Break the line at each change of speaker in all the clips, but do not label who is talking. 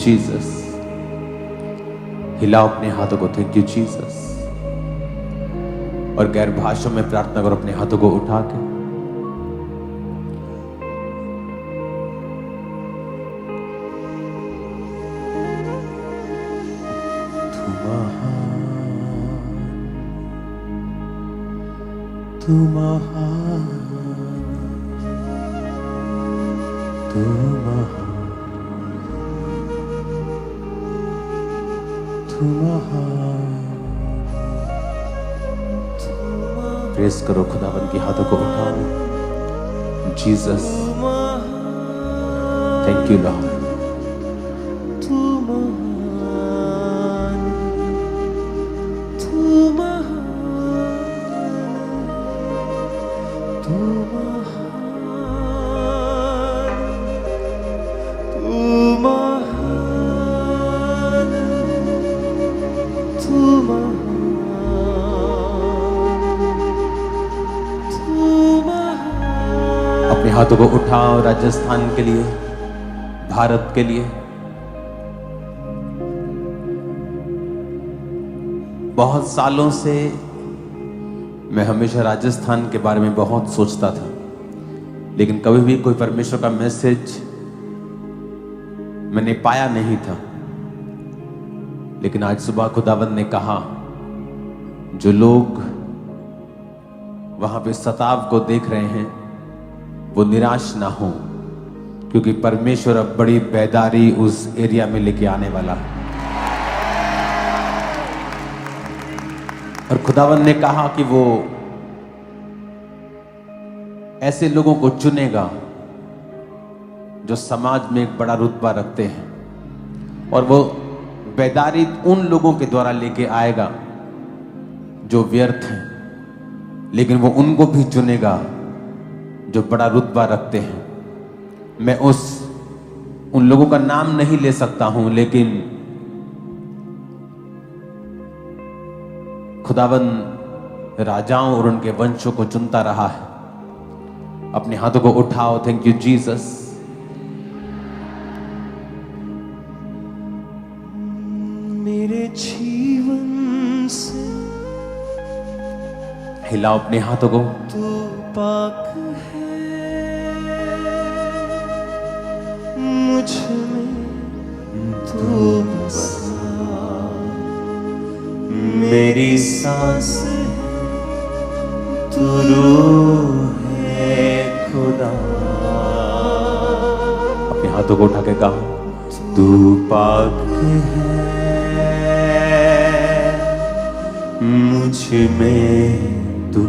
Jesus. हिलाओ अपने हाथों को, थैंक यू जीसस। और गैर भाषाओं में प्रार्थना करो अपने हाथों को उठा के। तू महान, तू महान, तू महान। प्रेस करो खुदावन के हाथों को उठाओ। Jesus, thank you Lord. अपने हाथों को उठाओ राजस्थान के लिए, भारत के लिए। बहुत सालों से मैं हमेशा राजस्थान के बारे में बहुत सोचता था, लेकिन कभी भी कोई परमेश्वर का मैसेज मैंने पाया नहीं था। लेकिन आज सुबह खुदावंद ने कहा, जो लोग वहां पे सताव को देख रहे हैं वो निराश ना हो, क्योंकि परमेश्वर अब बड़ी बेदारी उस एरिया में लेके आने वाला है। और खुदावंद ने कहा कि वो ऐसे लोगों को चुनेगा जो समाज में एक बड़ा रुतबा रखते हैं, और वो बेदारी उन लोगों के द्वारा लेके आएगा जो व्यर्थ हैं, लेकिन वो उनको भी चुनेगा जो बड़ा रुतबा रखते हैं। मैं उन लोगों का नाम नहीं ले सकता हूं, लेकिन खुदावंद राजाओं और उनके वंशों को चुनता रहा है। अपने हाथों को उठाओ, थैंक यू जीसस।
मेरे जीवन से
हिलाओ अपने हाथों को।
तू पाक है, मुझ में तू बसा, मेरी सांस तू रूह है खुदा।
अपने हाथों को उठा के कहा,
तू पाक है, मुझ में तू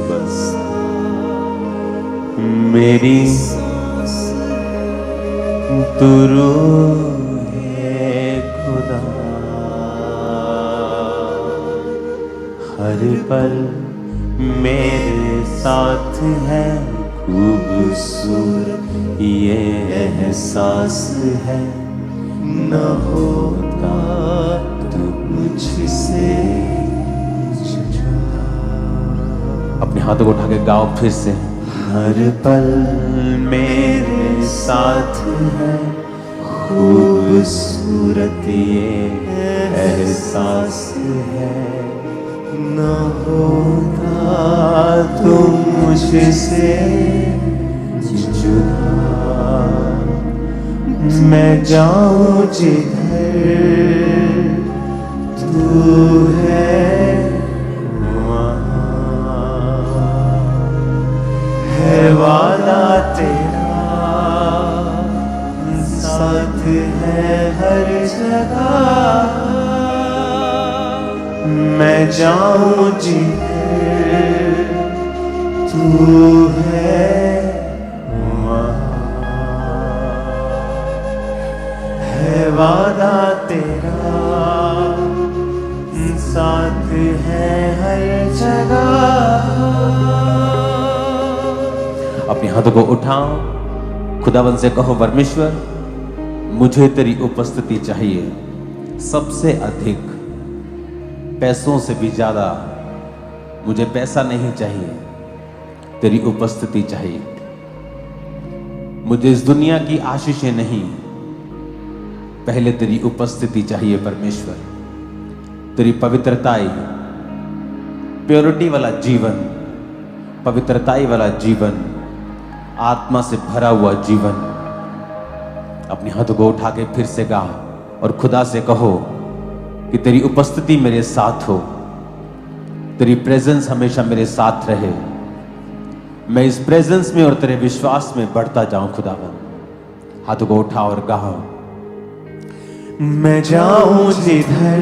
बसा, मेरी सांस तू रूह है खुदा। हर पल मेरे साथ है, खूबसूरत ये एहसास है, न होता तू मुझसे।
अपने हाथों को उठा के गाओ फिर से।
हर पल मेरे साथ है, खूबसूरत ये एहसास है, न होता तुम मुझसे जुदा। मैं जाऊं जिधर तू है, वादा तेरा साथ है हर जगह। मैं जाऊं जिधर तू है, वहाँ है वादा तेरा साथ है हर जगह।
अपने हाथों को उठाओ, खुदावंद से कहो, परमेश्वर मुझे तेरी उपस्थिति चाहिए सबसे अधिक, पैसों से भी ज्यादा। मुझे पैसा नहीं चाहिए, तेरी उपस्थिति चाहिए। मुझे इस दुनिया की आशीषें नहीं, पहले तेरी उपस्थिति चाहिए परमेश्वर, तेरी पवित्रताई, प्योरिटी वाला जीवन, पवित्रताई वाला जीवन, आत्मा से भरा हुआ जीवन। अपने हाथों को उठा के फिर से गा और खुदा से कहो कि तेरी उपस्थिति मेरे साथ हो, तेरी प्रेजेंस हमेशा मेरे साथ रहे, मैं इस प्रेजेंस में और तेरे विश्वास में बढ़ता जाऊं। खुदावन, हाथों को उठा और गा।
मैं जाऊं जिधर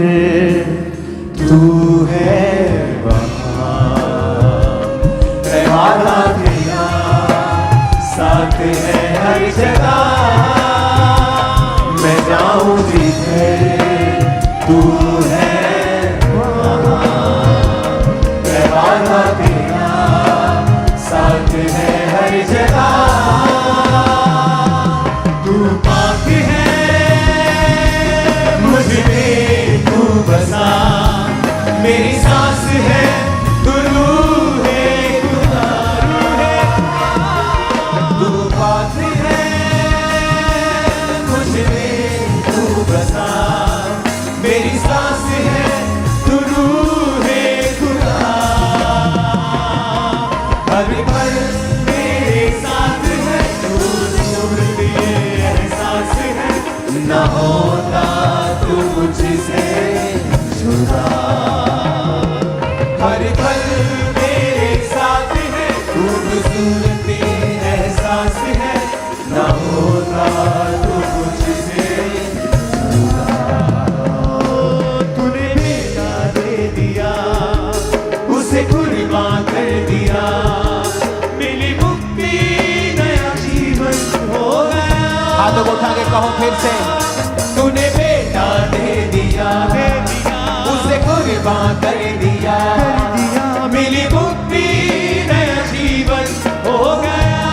तू है वहां, वादा तेरा साथ है हर जगह। मैं जाऊं जिधर तू है वहां, वादा तेरा साथ है हर जगह। तू पाक है बसा, मेरी सांस है तू रूह है खुदा, रूह है। तू पाक है मुझ में तू बसा, मेरी सांस है तू रूह है खुदा। हर पल मेरे साथ है तू, सूरत ये एहसास है न होता तू मुझसे जुदा। हर पल मेरे साथ है, खूबसूरत एहसास है न होता तू मुझसे जुदा। तूने बेटा दे दिया, उसे कुर्बान कर दिया, मिली मुक्ति नया जीवन हो गया।
हाथों को उठा के कहो फिर से,
तूने बेटा दे दिया, उसे कुर्बान कर दिया, मिली मुक्ति नया जीवन हो गया।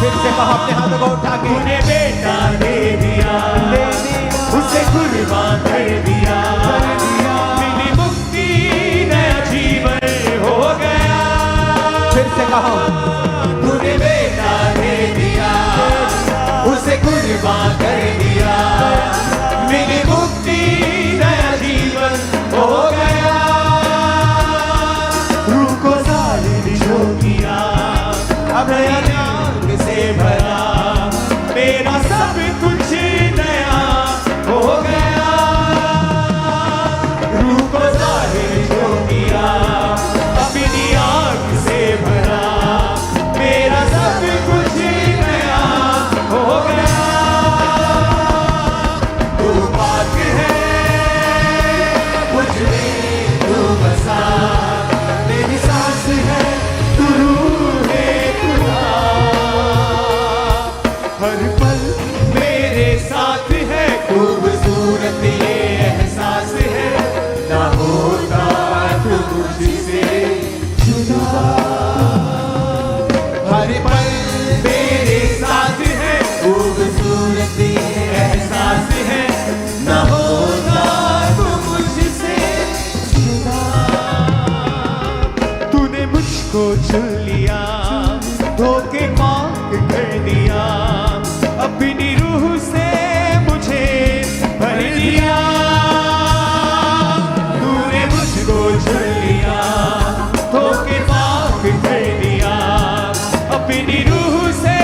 फिर से कहो अपने हाथों को उठा के,
तूने बेटा दे दिया, उसे कुर्बान कर दिया, मिली मुक्ति नया जीवन हो गया।
फिर से कहो,
तूने बेटा दे दिया, उसे कुर्बान कर दिया, मिली मुक्ति नया जीवन हो गया। रूह को सालिद जो किया, अब नया रंग से भरा, मेरा सब कुछ नया हो गया। रूह को सालिद जो किया, अपनी आग से भरा, मेरा सब कुछ नया हो गया। तू पाक है मुझ में तू बसा, मेरी सांस है तू रूह है खुदा। हर पल मेरे साथ है, खूबसूरत ये एहसास है ना होता तू मुझसे जुदा। हर पल मेरे साथ है, खूबसूरत ये एहसास है ना होता तू मुझसे जुदा। तूने मुझको चुन लिया, धोखे पाक कर दिया, अपनी रूह से मुझे भर दिया। तूने मुझको चुन लिया, धोखे पाक कर दिया, अपनी रूह से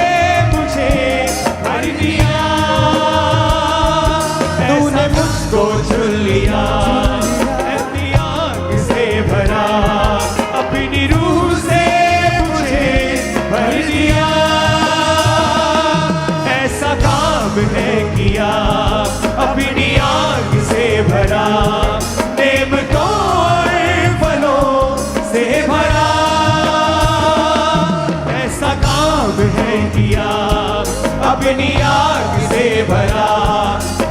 मुझे भर दिया। तूने मुझको चुन लिया, अपनी आग से भरा, अपनी रूह से मुझे भर दिया। ऐसा काम है किया, अपनी आग से भरा, नेमतों और फलों से भरा। ऐसा काम है किया, अपनी आग से भरा,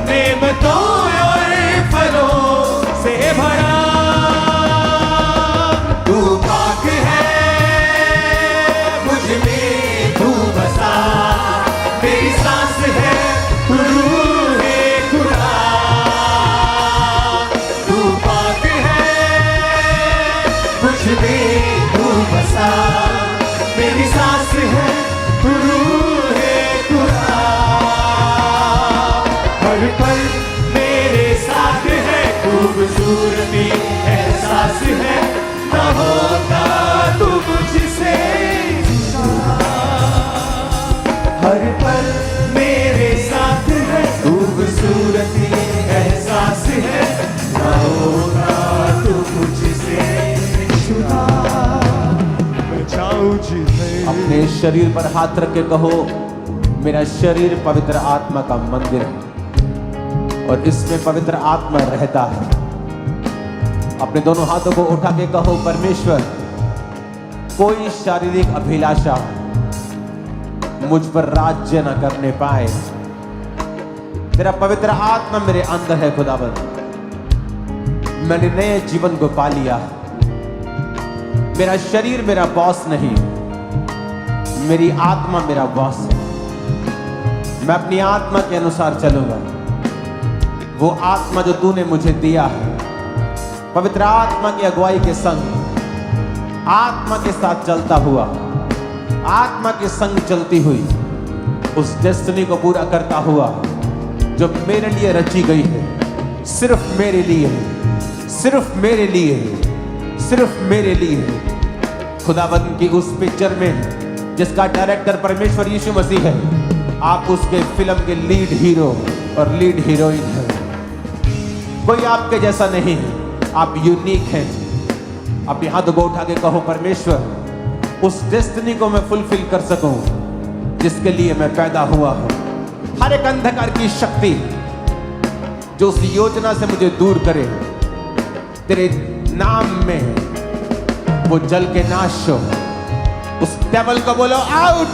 नेमतों और फलों से भरा। तू पाक है मुझ में तू बसा, मेरी सांस है रूह है खुदा। तू पाक है मुझ में तू बसा, मेरी सांस है रूह है खुदा। खूबसूरती एहसास है न होता तू मुझसे जुदा। हर पल मेरे साथ है, खूबसूरती एहसास है न होता तू मुझसे जुदा। मैं चाहूं जिसे
अपने शरीर पर हाथ रख के कहो, मेरा शरीर पवित्र आत्मा का मंदिर है और इसमें पवित्र आत्मा रहता है। अपने दोनों हाथों को उठा के कहो, परमेश्वर कोई शारीरिक अभिलाषा मुझ पर राज्य न करने पाए। तेरा पवित्र आत्मा मेरे अंदर है खुदावंद। मैंने नए जीवन को पा लिया। मेरा शरीर मेरा बॉस नहीं, मेरी आत्मा मेरा बॉस है। मैं अपनी आत्मा के अनुसार चलूंगा। वो आत्मा जो तूने मुझे दिया है, पवित्र आत्मा की अगुवाई के संग, आत्मा के साथ चलता हुआ, आत्मा के संग चलती हुई उस डेस्टिनी को पूरा करता हुआ जो मेरे लिए रची गई है। सिर्फ मेरे लिए है, सिर्फ मेरे लिए है, सिर्फ मेरे लिए है। खुदावंद की उस पिक्चर में जिसका डायरेक्टर परमेश्वर यीशु मसीह है, आप उसके फिल्म के लीड हीरो और लीड हीरोइन है। कोई आपके जैसा नहीं है, आप यूनिक हैं। अपने हाथ को उठा के कहो, परमेश्वर उस डेस्टिनी को मैं फुलफिल कर सकूं जिसके लिए मैं पैदा हुआ हूं। हर एक अंधकार की शक्ति जो उस योजना से मुझे दूर करे, तेरे नाम में वो जल के नाश हो। उस डेविल को बोलो आउट,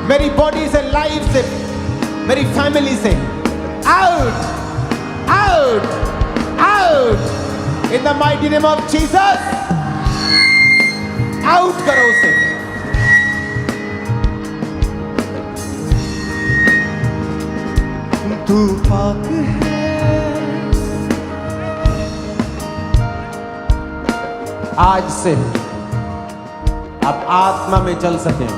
मेरी बॉडी से, लाइफ से, मेरी फैमिली से out, out, out in the mighty name of Jesus. Out करो उसे।
तू पाक है।
आज से आप आत्मा में चल सकें,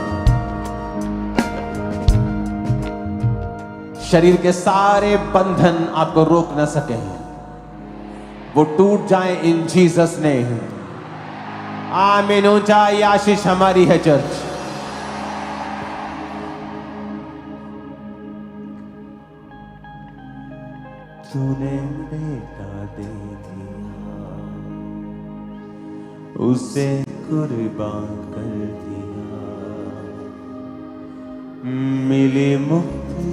शरीर के सारे बंधन आपको रोक न सके, वो टूट जाए इन जीसस ने। आमीन। ऊंचा ये आशीष हमारी है चर्च।
तूने बेटा दे दिया, उसे कुर्बान कर दिया, मिली मुक्ति,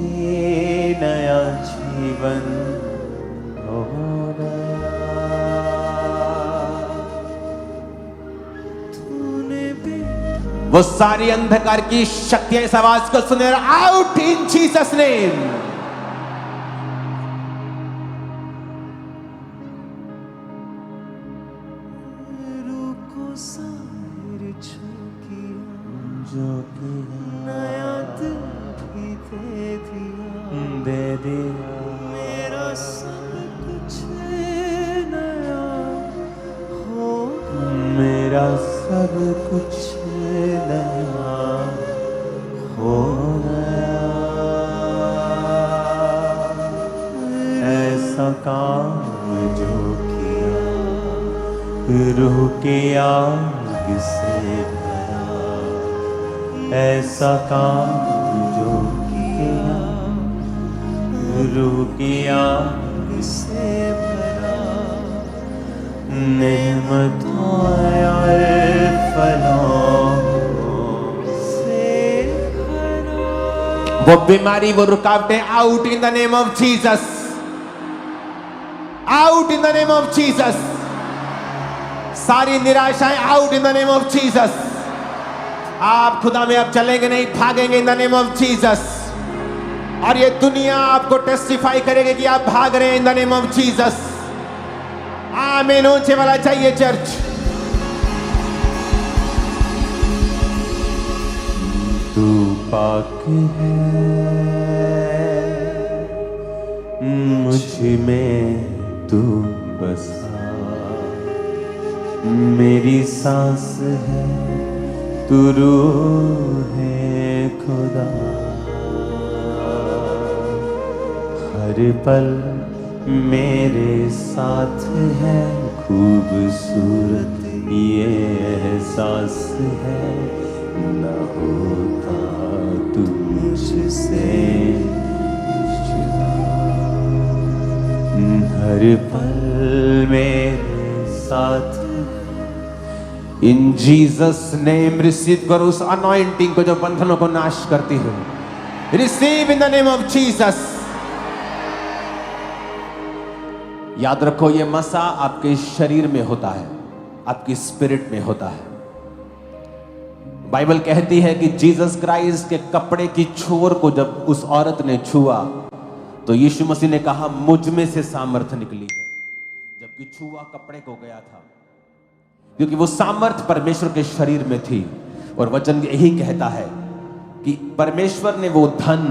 नया जीवन हो गया। तूने बेटा,
वो सारी अंधकार की शक्तियां इस आवाज को सुने, आउट इन जीसस नेम।
नया दिल भी दे दिया, मेरा सब कुछ नया हो, मेरा सब कुछ नया हो गया। ऐसा काम जो किया, रूह की आग से भरा, ऐसा काम जो किया, रूह की आग से भरा, नेमतों और फलों से भरा।
वो बीमारी, वो रुकावटें out in the name of Jesus, out in the name of Jesus. सारी निराशाएं out in the name of Jesus. आप खुदा में अब चलेंगे नहीं, भागेंगे in the name of Jesus. और ये दुनिया आपको टेस्टिफाई करेगी कि आप भाग रहे हैं इन द नेम ऑफ जीसस। आमीन। ऊंचे वाला चाहिए चर्च।
तू पाक है, मुझ में तू बसा, मेरी सांस है, तू रूह है खुदा। हर पल
मेरे साथ है, खूबसूरत ये एहसास है, न होता तू मुझसे जुदा, हर पल मेरे साथ। इन जीसस नेम रिसीव करो उस अनॉइंटिंग को जो बंधनों को नाश करती है। Receive in the name of Jesus. याद रखो, ये मसा आपके शरीर में होता है, आपकी स्पिरिट में होता है। बाइबल कहती है कि जीसस क्राइस्ट के कपड़े की छोर को जब उस औरत ने छुआ तो यीशु मसीह ने कहा मुझ में से सामर्थ्य निकली है, जबकि छुआ कपड़े को गया था, क्योंकि वो सामर्थ्य परमेश्वर के शरीर में थी। और वचन यही कहता है कि परमेश्वर ने वो धन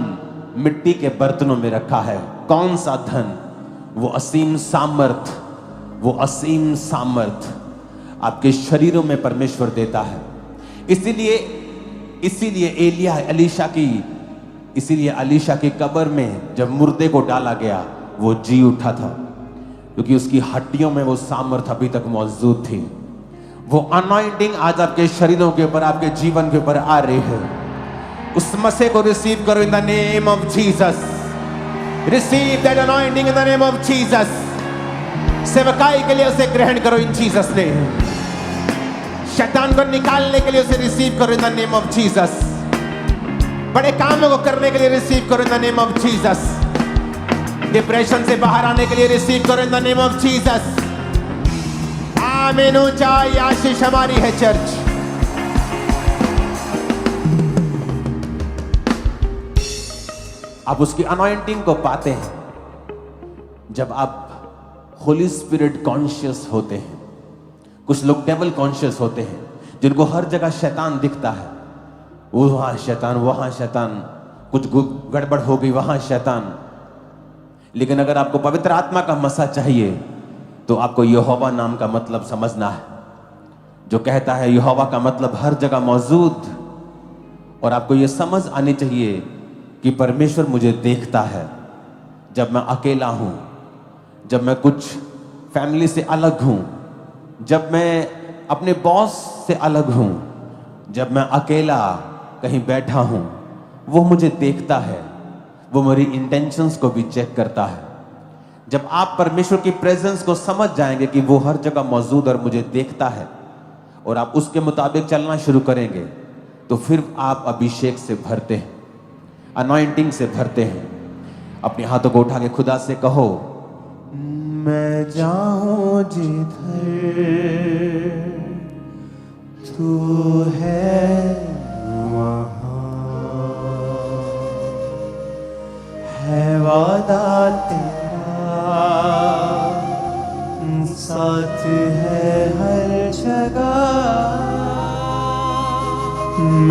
मिट्टी के बर्तनों में रखा है। कौन सा धन? वो असीम सामर्थ, वो असीम सामर्थ आपके शरीरों में परमेश्वर देता है। इसीलिए अलीशा की कब्र में जब मुर्दे को डाला गया वो जी उठा था, क्योंकि उसकी हड्डियों में वो सामर्थ अभी तक मौजूद थी। वो अनॉइंटिंग आज आपके शरीरों के ऊपर, आपके जीवन के ऊपर आ रही है। उस मसे को रिसीव करो इन the name of Jesus. Receive that anointing in the name of Jesus. सेवकाई के लिए उसे ग्रहण करो इन जीसस ने। शैतान को निकालने के लिए उसे रिसीव करो इन द नेम ऑफ जीसस। बड़े कामों को करने के लिए रिसीव करो इन the name of Jesus. Depression से बाहर आने के लिए रिसीव करो इन द नेम ऑफ जीसस। आमीन। ऊंचाई आशीष हमारी है चर्च। आप उसकी अनॉइंटिंग को पाते हैं जब आप होली स्पिरिट कॉन्शियस होते हैं। कुछ लोग डेविल कॉन्शियस होते हैं, जिनको हर जगह शैतान दिखता है। वहां शैतान, वहां शैतान, कुछ गड़बड़ हो गई, वहां शैतान। लेकिन अगर आपको पवित्र आत्मा का मसा चाहिए तो आपको यहोवा नाम का मतलब समझना है, जो कहता है यहोवा का मतलब हर जगह मौजूद। और आपको यह समझ आनी चाहिए कि परमेश्वर मुझे देखता है जब मैं अकेला हूं, जब मैं कुछ फैमिली से अलग हूं, जब मैं अपने बॉस से अलग हूं, जब मैं अकेला कहीं बैठा हूं, वो मुझे देखता है। वो मेरी इंटेंशंस को भी चेक करता है। जब आप परमेश्वर की प्रेजेंस को समझ जाएंगे कि वो हर जगह मौजूद और मुझे देखता है, और आप उसके मुताबिक चलना शुरू करेंगे, तो फिर आप अभिषेक से भरते हैं, अनॉइंटिंग से भरते हैं। अपने हाथों को उठा के खुदा से कहो, मैं जाऊं जिधर तू है वहां है वादा तेरा, साथ है हर जगह।